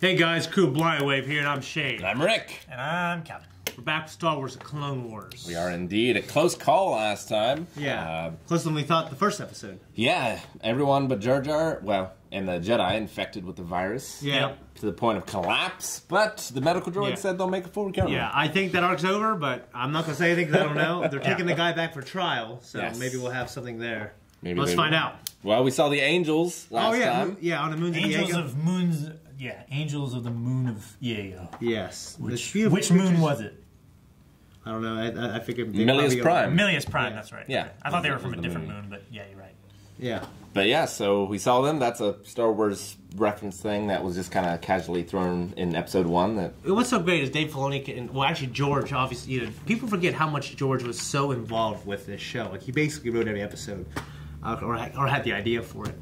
Hey guys, Crew Blindwave here, and I'm Shane. And I'm Rick. And I'm Kevin. We're back with Star Wars: The Clone Wars. We are indeed. A close call last time. Yeah, closer than we thought the first episode. Yeah, everyone but Jar Jar, well, and the Jedi infected with the virus. Yeah. To the point of collapse, but the medical droid said they'll make a full recovery. Yeah, I think that arc's over, but I'm not going to say anything because I don't know. They're taking the guy back for trial, so maybe we'll have something there. Maybe Let's find out. Well, we saw the angels last time. Yeah, on the moon. Angels of Moons. Yeah, Angels of the Moon of Yago. Yes. Which moon was it? I don't know. I figured Milius Prime. Milius Prime, that's right. Yeah. I thought they were from a different moon, but yeah, you're right. Yeah. But yeah, so we saw them. That's a Star Wars reference thing that was just kind of casually thrown in episode 1. That what's so great is Dave Filoni and well, actually George. Obviously, you know, people forget how much George was so involved with this show. Like he basically wrote every episode, or had the idea for it.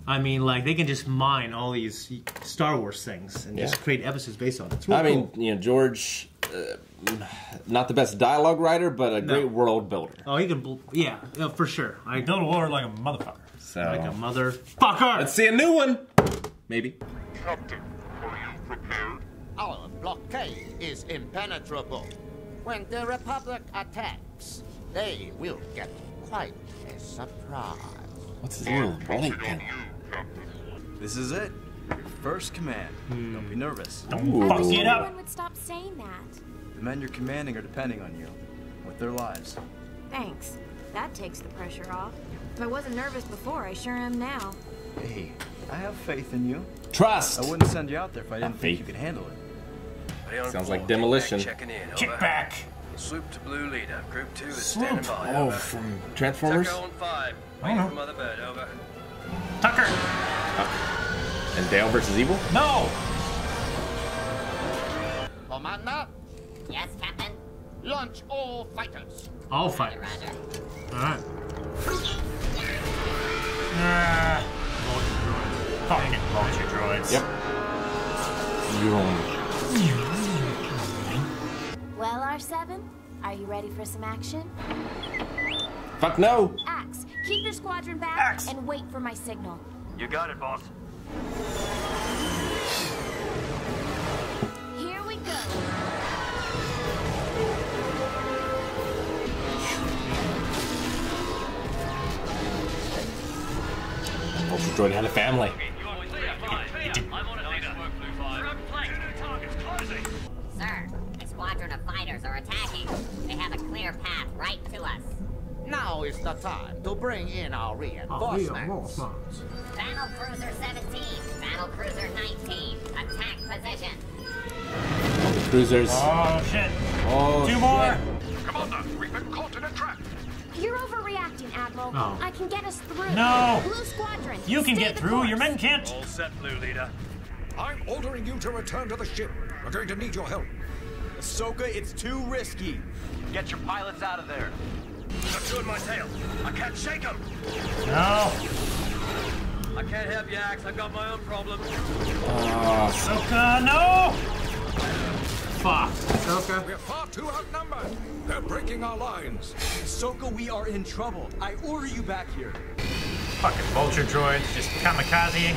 I mean, like they can just mine all these Star Wars things and just create episodes based on it. It's really cool. You know, George, not the best dialogue writer, but a great world builder. Oh, he can, for sure. I build a world like a motherfucker. So like a motherfucker. Let's see a new one. Maybe. Captain, are you prepared? Our blockade is impenetrable. When the Republic attacks, they will get quite a surprise. What's his little rolling pin? This is it. Your first command. Don't be nervous. Don't fuck it up. Everyone would stop saying that. The men you're commanding are depending on you, with their lives. Thanks. That takes the pressure off. If I wasn't nervous before, I sure am now. Hey, I have faith in you. Trust. I wouldn't send you out there if I didn't think you could handle it. Sounds like demolition. Kick back. Swoop to blue leader. Group 2 is standing by. Oh, from Transformers? Tucker on 5. Waiting for Mother Bird, over. Tucker. And Dale versus Evil? No. Commander, Yes, Captain? launch all fighters. All fighters. Roger. All right. Fucking vulture droids. Yep. Well, R7, are you ready for some action? Fuck no. Axe, keep your squadron back Axe. and wait for my signal. You got it, boss. Here we go. Vulture droid had a family. Sir, a squadron of fighters are attacking. They have a clear path right to us. Now is the time to bring in our reinforcements. Battle Cruiser 17, Battle Cruiser 19, attack position. The cruisers. Oh, shit. Oh, Two more. Commander, we've been caught in a trap. You're overreacting, Admiral. Oh. I can get us through. No. Blue squadron. You can stay get the through. course. Your men can't. All set, blue leader. I'm ordering you to return to the ship. We're going to need your help. Ahsoka, it's too risky. Get your pilots out of there. I'm chewing my tail. I can't shake him. No. I can't help you, Axe. I've got my own problems. Ahsoka, no. Fuck. Ahsoka. We're far too outnumbered. They're breaking our lines. Ahsoka, we are in trouble. I order you back here. Fucking vulture droids, just kamikaze.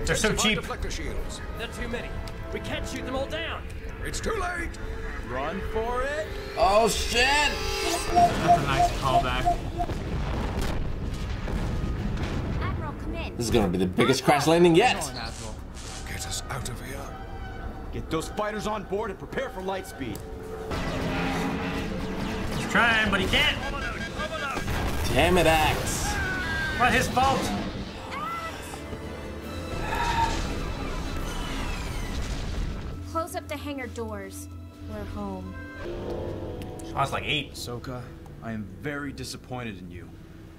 They're so cheap. Deflector shields. They're too many. We can't shoot them all down. It's too late. Run for it. Oh, shit. That's a nice callback. Admiral, come in. This is going to be the biggest crash landing yet. Get us out of here. Get those fighters on board and prepare for light speed. He's trying, but he can't. Damn it, Axe. Not his fault. Close up the hangar doors. We're home. I was like 8. Ahsoka, I am very disappointed in you.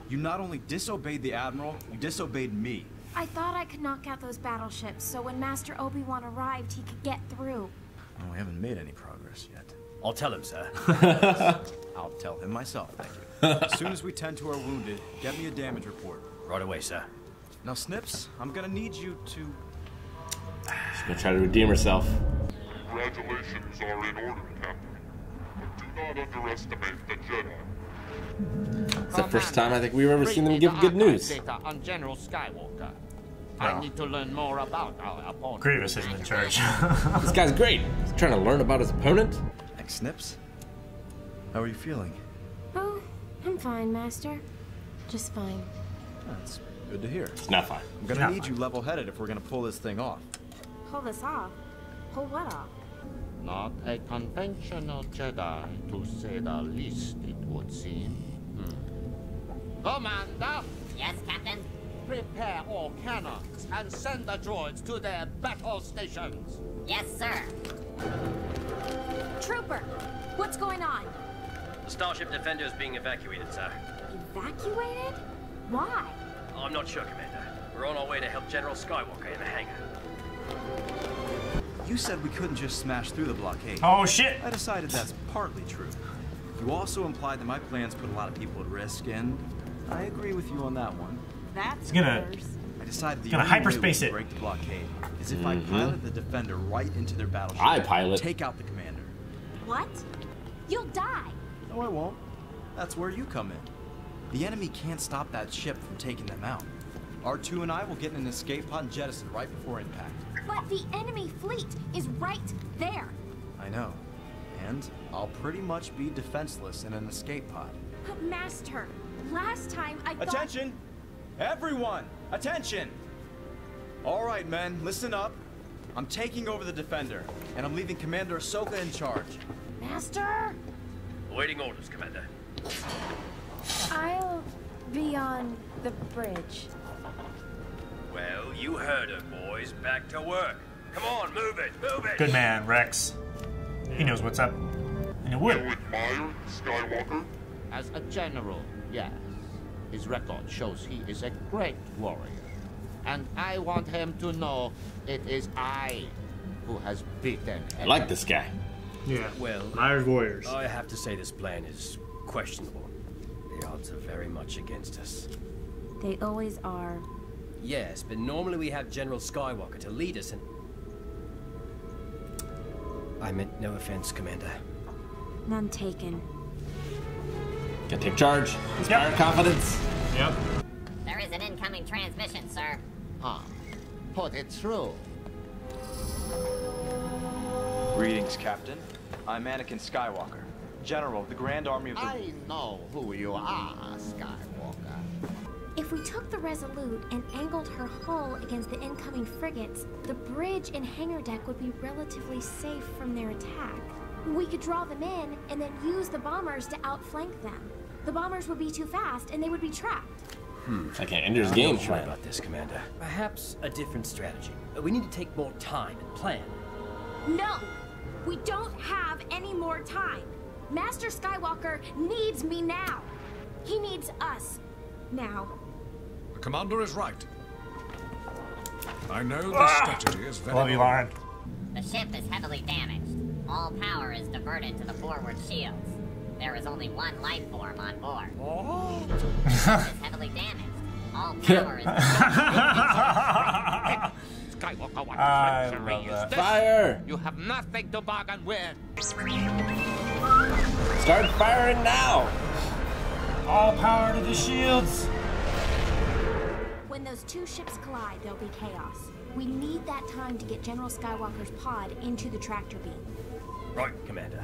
You not only disobeyed the Admiral, you disobeyed me. I thought I could knock out those battleships, so when Master Obi-Wan arrived, he could get through. Oh, we haven't made any progress yet. I'll tell him, sir. I'll tell him myself, thank you. As soon as we tend to our wounded, get me a damage report. Right away, sir. Now, Snips, I'm gonna need you to... She's going to try to redeem herself. Congratulations are in order, Captain. But do not underestimate the Jedi. It's the first time I think we've ever seen them give good news. Data on General Skywalker. I need to learn more about our opponent. Grievous isn't in charge. This guy's great. He's trying to learn about his opponent. Snips? How are you feeling? Oh, I'm fine, Master. Just fine. That's good to hear. It's not fine. I'm gonna need you level-headed if we're gonna pull this thing off. Pull this off? Pull what off? Not a conventional Jedi, to say the least, it would seem. Commander! Yes, Captain? Prepare all cannons and send the droids to their battle stations. Yes, sir. Trooper! What's going on? The Starship Defender is being evacuated, sir. Evacuated? Why? I'm not sure, Commander. We're on our way to help General Skywalker in the hangar. You said we couldn't just smash through the blockade. Oh shit! I decided that's partly true. You also implied that my plans put a lot of people at risk, and I agree with you on that one. That's gonna- worse. I decided the Gonna only way hyperspace we it. break the blockade is if I pilot the Defender right into their battleship. I pilot. Take out the commander. What? You'll die. No, I won't. That's where you come in. The enemy can't stop that ship from taking them out. R2 and I will get in an escape pod and jettison right before impact. But the enemy fleet is right there. I know. And I'll pretty much be defenseless in an escape pod. But Master, last time I thought... Attention! Everyone! Attention! All right, men, listen up. I'm taking over the Defender, and I'm leaving Commander Ahsoka in charge. Master! Awaiting orders, Commander. I'll be on the bridge. Well, you heard her, boys. Back to work. Come on, move it, move it! Good man, Rex. He knows what's up. And he will. You admire Skywalker? As a general, yes. His record shows he is a great warrior. And I want him to know it is I who has beaten him. I like this guy. Yeah. Well, Myers Warriors. I have to say this plan is questionable. The odds are very much against us. They always are. Yes, but normally we have General Skywalker to lead us and... I meant no offense, Commander. None taken. Gotta take charge. Inspire confidence. Yep. There is an incoming transmission, sir. Put it through. Greetings, Captain. I'm Anakin Skywalker, General of the Grand Army of the... I know who you are, Skywalker. If we took the Resolute and angled her hull against the incoming frigates, the bridge and hangar deck would be relatively safe from their attack. We could draw them in and then use the bombers to outflank them. The bombers would be too fast and they would be trapped. It's like an Ender's I'm Game not sure plan. about this, Commander. Perhaps a different strategy. We need to take more time and plan. No! We don't have any more time. Master Skywalker needs me now. He needs us now. The commander is right. I know the strategy is very... Love you, Lauren. The ship is heavily damaged. All power is diverted to the forward shields. There is only one life form on board. The ship is heavily damaged. All power is Skywalker, what I treachery love is that. this? Fire! You have nothing to bargain with. Start firing now! All power to the shields. When those two ships collide, there'll be chaos. We need that time to get General Skywalker's pod into the tractor beam. Right, Commander.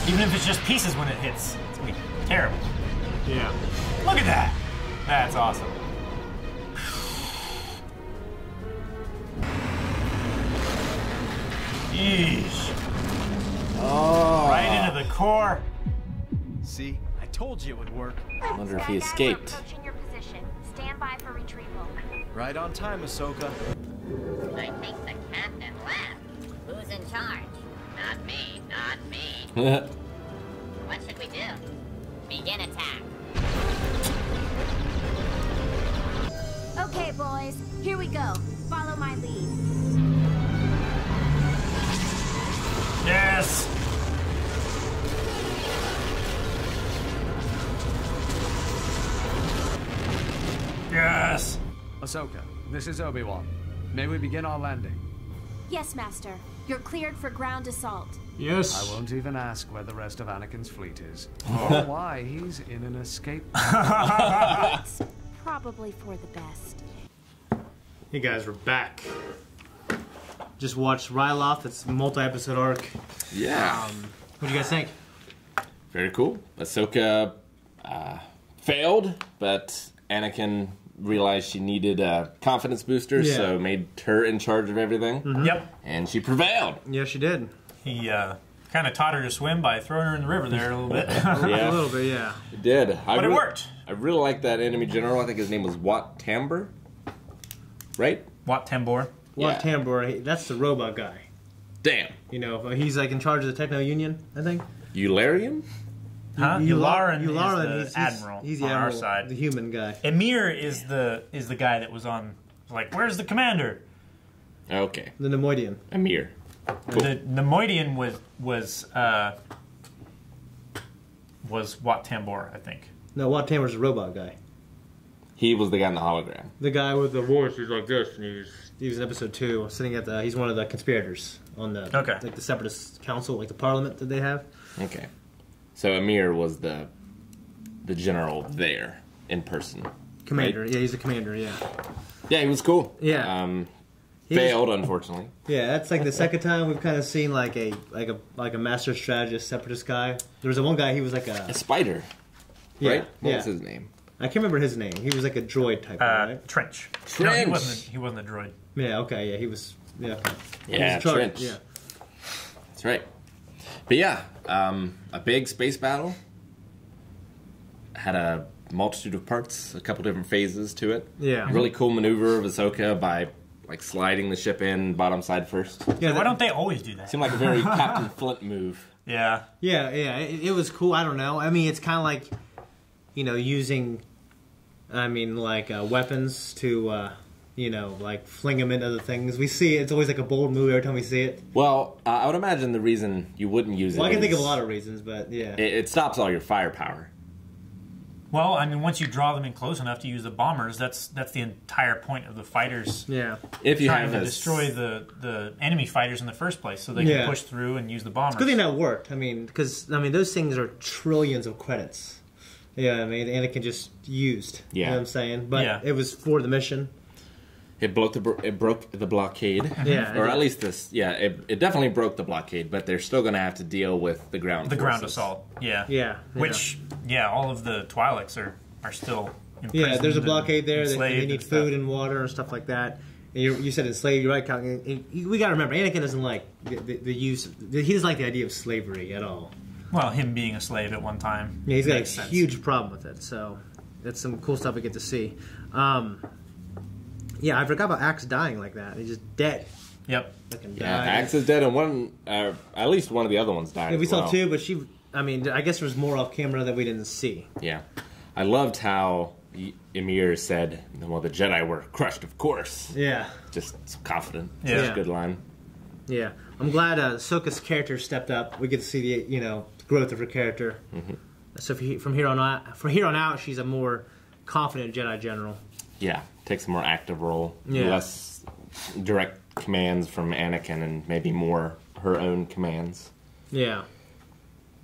Even if it's just pieces when it hits, it's gonna be terrible. Yeah. Look at that. That's awesome. Yeesh. Oh. Right into the core. See? I told you it would work. I wonder if he escaped. Approaching your position. Stand by for retrieval. Right on time, Ahsoka. I think the captain left. Who's in charge? Not me, not me. What should we do? Begin attack. Okay, boys. Here we go. Follow my lead. Yes. Yes. Ahsoka, this is Obi-Wan. May we begin our landing? Yes, Master. You're cleared for ground assault. Yes. I won't even ask where the rest of Anakin's fleet is, or why he's in an escape. It's probably for the best. Hey guys, we're back. Just watched Ryloth. It's a multi-episode arc. Yeah. What do you guys think? Very cool. Ahsoka failed, but Anakin realized she needed a confidence booster, so made her in charge of everything. Yep. And she prevailed. Yeah, she did. He kind of taught her to swim by throwing her in the river there a little bit. Yeah. A little bit, yeah. It did. But it worked. I really like that enemy general. I think his name was Wat Tambor. Right? Wat Tambor. Wat Tambor, that's the robot guy. Damn. You know, he's like in charge of the Techno Union, I think. Yularian? Huh? Yularen is the admiral he's the on admiral, our side. the human guy. Emir is the guy that was on, like, where's the commander? Okay. The Nemoidian. Emir. Cool. The Nemoidian was Wat Tambor, I think. No, Wat Tambor's the robot guy. He was the guy in the hologram. The guy with the voice who's like this, and he was in episode 2, sitting at the. He's one of the conspirators on the like the Separatist Council, like the Parliament that they have. Okay, so Emir was the general there in person. Commander, right? Yeah, he's the commander. Yeah. Yeah, he was cool. Yeah. Failed, unfortunately. Yeah, that's like the second time we've kind of seen like a master strategist Separatist guy. There was one guy. He was like a spider. Yeah, right? What yeah. was his name? I can't remember his name. He was like a droid type guy, right? Trench. Trench. No, he wasn't a droid. Yeah, okay, yeah, he was, yeah. Yeah, Trench. Yeah. That's right. But yeah, a big space battle. Had a multitude of parts, a couple different phases to it. Yeah. Really cool maneuver of Ahsoka by like sliding the ship in bottom side first. Yeah, why don't they always do that? Seemed like a very Captain Flint move. Yeah. Yeah, yeah, it was cool. I don't know. I mean, it's kind of like, you know, using, I mean, like weapons to, you know, like fling them into other things. We see it. It's always like a bold move every time we see it. Well, I would imagine the reason you wouldn't use it. Well, I can think of a lot of reasons, but yeah. It stops all your firepower. Well, I mean, once you draw them in close enough to use the bombers, that's the entire point of the fighters. Yeah. If you trying have to destroy the enemy fighters in the first place, so they can push through and use the bombers. It's a good thing that worked. I mean, because those things are trillions of credits. Yeah, I mean, Anakin just used. Yeah. You know what I'm saying? But it was for the mission. It broke the blockade. Yeah. Or at least this. Yeah, it definitely broke the blockade, but they're still going to have to deal with the ground forces. Ground assault. Yeah. Yeah. Which, all of the Twi'leks are still imprisoned. Yeah, there's a blockade there. They need food stuff. and water and stuff like that. And you said enslaved. You're right, Cal. We got to remember, Anakin doesn't like the use. He doesn't like the idea of slavery at all. Well, him being a slave at one time. Yeah, he's got a sense. huge problem with it. So that's some cool stuff we get to see. Yeah, I forgot about Axe dying like that. He's just dead. Yep. Yeah, Axe is dead, and one, at least one of the other ones died. Yeah, we as saw well. 2, but I mean, I guess there was more off camera that we didn't see. Yeah, I loved how Emir said, "Well, the Jedi were crushed, of course." Yeah. Just so confident. Yeah. Such a good line. Yeah, I'm glad Ahsoka's character stepped up. We get to see the growth of her character. Mm-hmm. So from here on out, she's a more confident Jedi general. Yeah, takes a more active role. Yeah. Less direct commands from Anakin and maybe more her own commands. Yeah.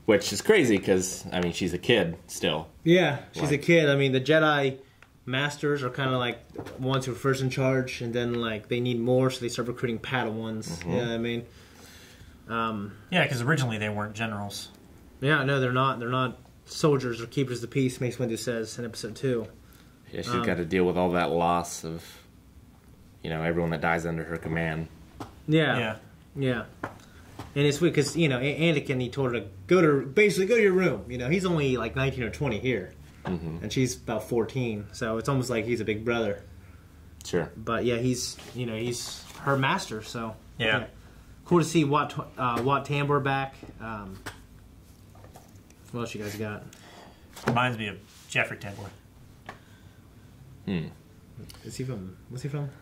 Which is crazy because, I mean, she's a kid still. Yeah, she's a kid. I mean, the Jedi Masters are kind of like ones who are first in charge, and then like they need more, so they start recruiting Padawans. Mm-hmm. You know what I mean? Yeah, because originally they weren't generals. Yeah, no, they're not. They're not soldiers or keepers of the peace, Mace Windu says in episode 2. Yeah, she's got to deal with all that loss of, everyone that dies under her command. Yeah. And it's weird because, Anakin, he told her to go to your room. He's only like 19 or 20 here. Mm-hmm. And she's about 14. So it's almost like he's a big brother. Sure. But yeah, he's her master. So yeah. Cool to see Wat Tambor back. What else you guys got? Reminds me of Jeffrey Tambor. What's he from?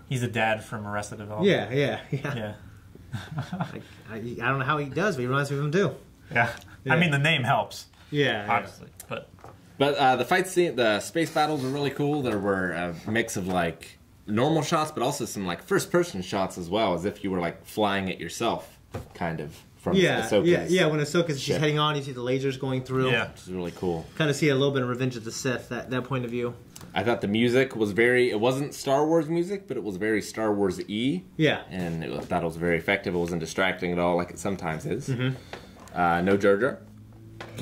He's the dad from Arrested Development. Yeah. I don't know how he does, but he reminds me of him too. Yeah. I mean, the name helps. Yeah. Obviously. But the fight scene, the space battles were really cool. There were a mix of like normal shots, but also some like first person shots as well, as if you were like flying it yourself, kind of. From Ahsoka's when Ahsoka's she's heading on, you see the lasers going through. Yeah. Which is really cool. Kind of see a little bit of Revenge of the Sith, that point of view. I thought the music was it wasn't Star Wars music, but it was very Star Wars-y. Yeah. And I thought it was very effective. It wasn't distracting at all like it sometimes is. Mm-hmm. No Jar Jar.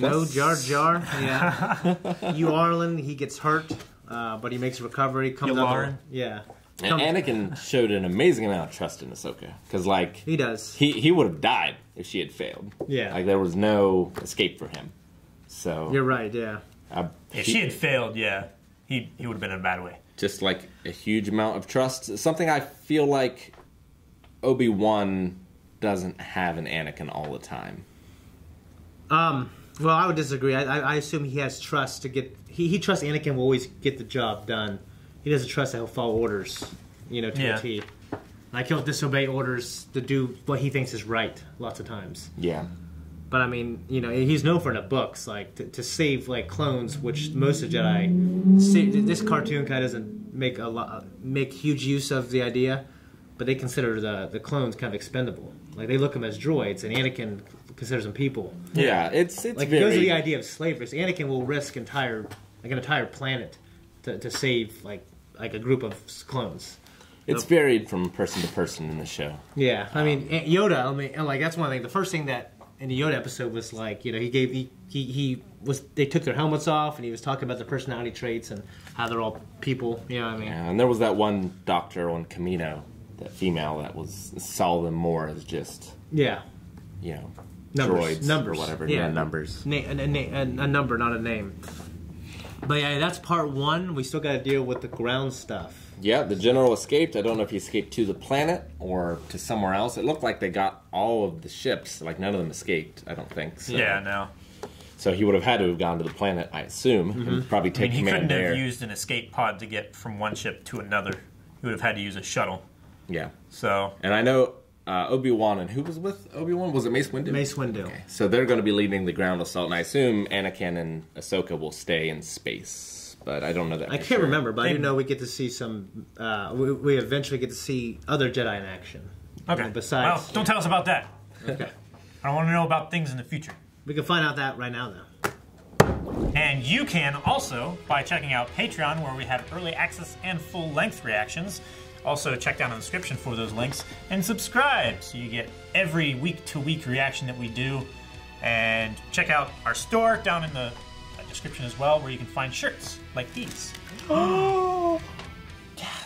No Jar Jar, yeah. Hugh Arlen, he gets hurt, but he makes a recovery. Comes up, yeah. And Anakin showed an amazing amount of trust in Ahsoka. Because, like... He does. He would have died if she had failed. Yeah. Like, there was no escape for him. So... You're right, yeah. If she had failed, yeah, he would have been in a bad way. Just, like, a huge amount of trust. Something I feel like Obi-Wan doesn't have an Anakin all the time. Well, I would disagree. I assume he has trust to get... He trusts Anakin will always get the job done. He doesn't trust that he'll follow orders, to a T. Like, he'll disobey orders to do what he thinks is right lots of times. Yeah. But, I mean, he's known for in the books, like, to save, like, clones, which most of Jedi... This cartoon kind of doesn't make huge use of the idea, but they consider the clones kind of expendable. Like, they look them as droids, and Anakin considers them people. Yeah, it's like, very... It goes to the idea of slavery. So Anakin will risk an entire planet to save, like a group of clones. It's varied from person to person in the show. Yeah, I mean, Yoda, that's one thing. The first thing that in the Yoda episode was like, they took their helmets off, and he was talking about the personality traits and how they're all people, you know what I mean? Yeah, and there was that one doctor on Camino, that female, that saw them more as just... Yeah. Droids or whatever. Yeah, numbers. A number, not a name. But yeah, that's part one. We still got to deal with the ground stuff. Yeah, the general escaped. I don't know if he escaped to the planet or to somewhere else. It looked like they got all of the ships. Like, none of them escaped, I don't think. So. Yeah, no. So he would have had to have gone to the planet, I assume, and probably take command there. He couldn't have used an escape pod to get from one ship to another. He would have had to use a shuttle. Yeah. So. And I know Obi-Wan, and who was with Obi-Wan? Was it Mace Windu? Mace Windu. Okay. So they're going to be leading the ground assault, and I assume Anakin and Ahsoka will stay in space. But I don't know that. I can't remember, but I do know we get to see some. We eventually get to see other Jedi in action. Okay. Besides, well, don't tell us about that. Okay. I don't want to know about things in the future. We can find out that right now, though. And you can also by checking out Patreon, where we have early access and full-length reactions. Also, check down in the description for those links. And subscribe so you get every week-to-week reaction that we do. And check out our store down in the description as well, where you can find shirts like these.